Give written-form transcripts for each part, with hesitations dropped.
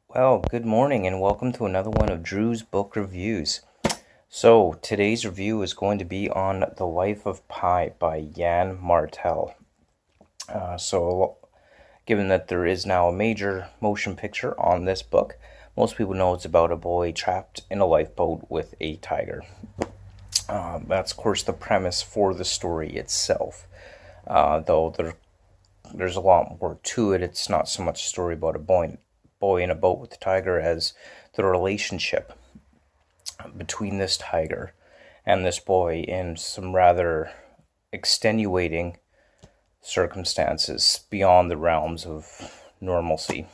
Well, good morning and welcome to another one of Drew's book reviews. So, today's review is going to be on The Life of Pi by Jan Martel. Given that there is now a major motion picture on this book, most people know it's about a boy trapped in a lifeboat with a tiger. That's, of course, the premise for the story itself. There's a lot more to it. It's not so much a story about a boy in a boat with a tiger as the relationship between this tiger and this boy in some rather extenuating circumstances beyond the realms of normalcy.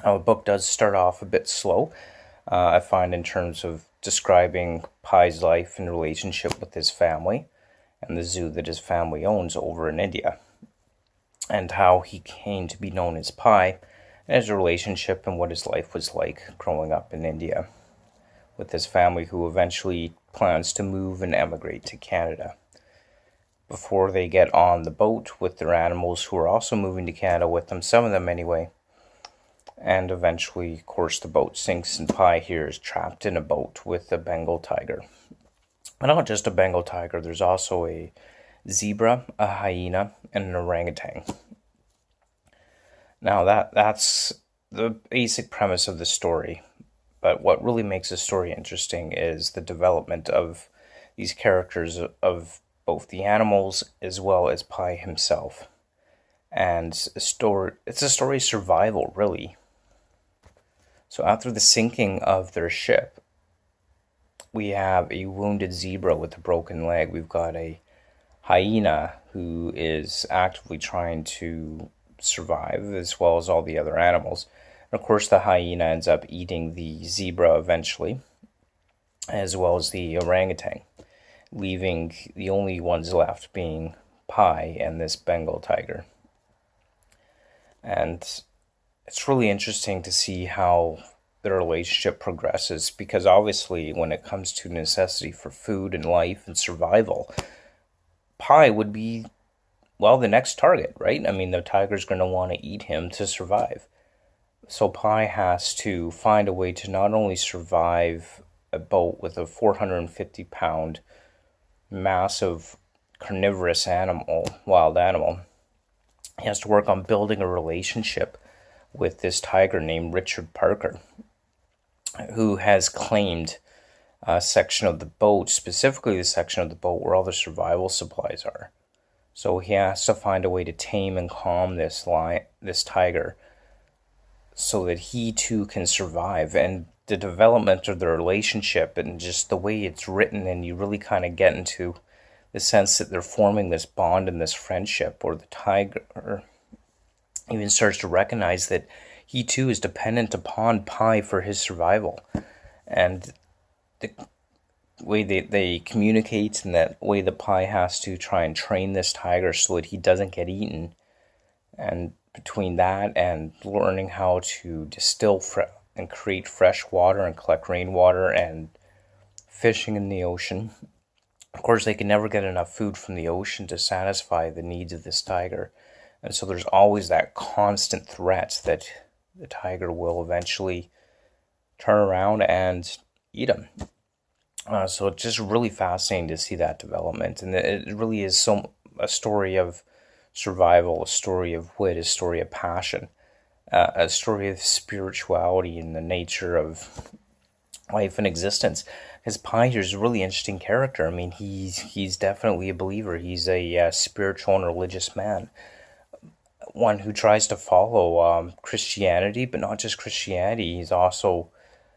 The book does start off a bit slow, I find, in terms of describing Pi's life and relationship with his family and the zoo that his family owns over in India, and how he came to be known as Pi, and his relationship and what his life was like growing up in India with his family, who eventually plans to move and emigrate to Canada. Before they get on the boat with their animals, who are also moving to Canada with them, some of them anyway, and eventually, of course, the boat sinks and Pi here is trapped in a boat with a Bengal tiger. But not just a Bengal tiger, there's also a zebra, a hyena, and an orangutan. Now that's the basic premise of the story, but what really makes the story interesting is the development of these characters, of both the animals as well as Pi himself. And it's a story of survival, really. So after the sinking of their ship, we have a wounded zebra with a broken leg. We've got a hyena who is actively trying to survive, as well as all the other animals. And of course, the hyena ends up eating the zebra eventually, as well as the orangutan, leaving the only ones left being Pi and this Bengal tiger. And it's really interesting to see how their relationship progresses, because obviously when it comes to necessity for food and life and survival, Pi would be, well, the next target, right? I mean, the tiger's going to want to eat him to survive. So Pi has to find a way to not only survive a boat with a 450-pound massive carnivorous animal, wild animal, he has to work on building a relationship with this tiger named Richard Parker, who has claimed a section of the boat, specifically the section of the boat where all the survival supplies are. So he has to find a way to tame and calm this tiger so that he too can survive. And the development of the relationship and just the way it's written, and you really kind of get into the sense that they're forming this bond and this friendship, or the tiger even starts to recognize that he too is dependent upon Pi for his survival. And the way they communicate, and that way the Pi has to try and train this tiger so that he doesn't get eaten. And between that and learning how to distill and create fresh water and collect rainwater and fishing in the ocean, of course they can never get enough food from the ocean to satisfy the needs of this tiger. And so there's always that constant threat that the tiger will eventually turn around and eat him. So it's just really fascinating to see that development. And it really is a story of survival, a story of wit, a story of passion, a story of spirituality and the nature of life and existence. Because Pi here is a really interesting character. I mean, he's definitely a believer. He's a spiritual and religious man, one who tries to follow Christianity, but not just Christianity. He's also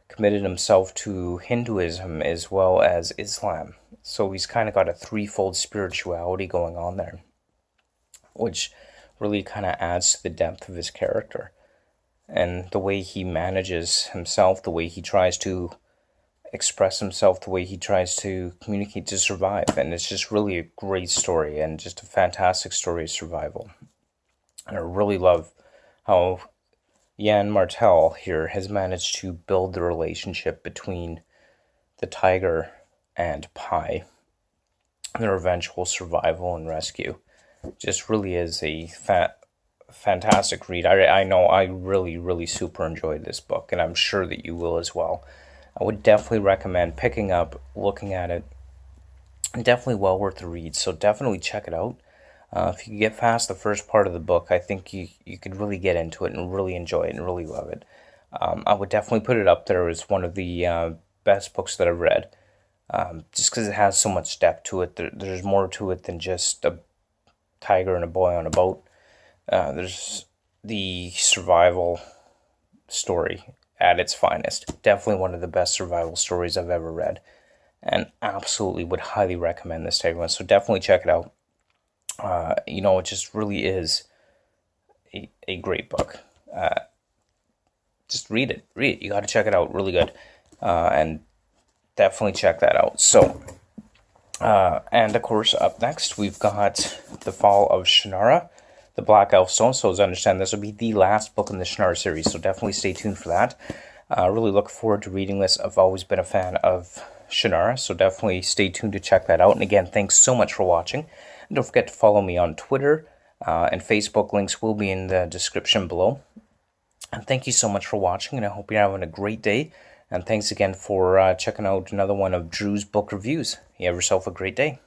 committed himself to Hinduism as well as Islam. So he's kind of got a threefold spirituality going on there, which really kind of adds to the depth of his character. And the way he manages himself, the way he tries to express himself, the way he tries to communicate to survive. And it's just really a great story, and just a fantastic story of survival. And I really love how Jan Martel here has managed to build the relationship between the tiger and Pi, their eventual survival and rescue. Just really is a fantastic read. I know I really, really super enjoyed this book, and I'm sure that you will as well. I would definitely recommend picking up, looking at it, and definitely well worth the read. So definitely check it out. If you get past the first part of the book, I think you could really get into it and really enjoy it and really love it. I would definitely put it up there as one of the best books that I've read, just because it has so much depth to it. There's more to it than just a tiger and a boy on a boat. There's the survival story at its finest. Definitely one of the best survival stories I've ever read, and absolutely would highly recommend this to everyone. So definitely check it out. It just really is a great book. Just read it. Read it. You got to check it out. Really good. And definitely check that out. So, and of course, up next, we've got The Fall of Shannara, the Black Elf Stone. So as I understand, this will be the last book in the Shannara series. So definitely stay tuned for that. Really look forward to reading this. I've always been a fan of Shannara, so definitely stay tuned to check that out. And again, thanks so much for watching. And don't forget to follow me on Twitter and Facebook. Links will be in the description below. And thank you so much for watching, and I hope you're having a great day. And thanks again for checking out another one of Drew's book reviews. You have yourself a great day.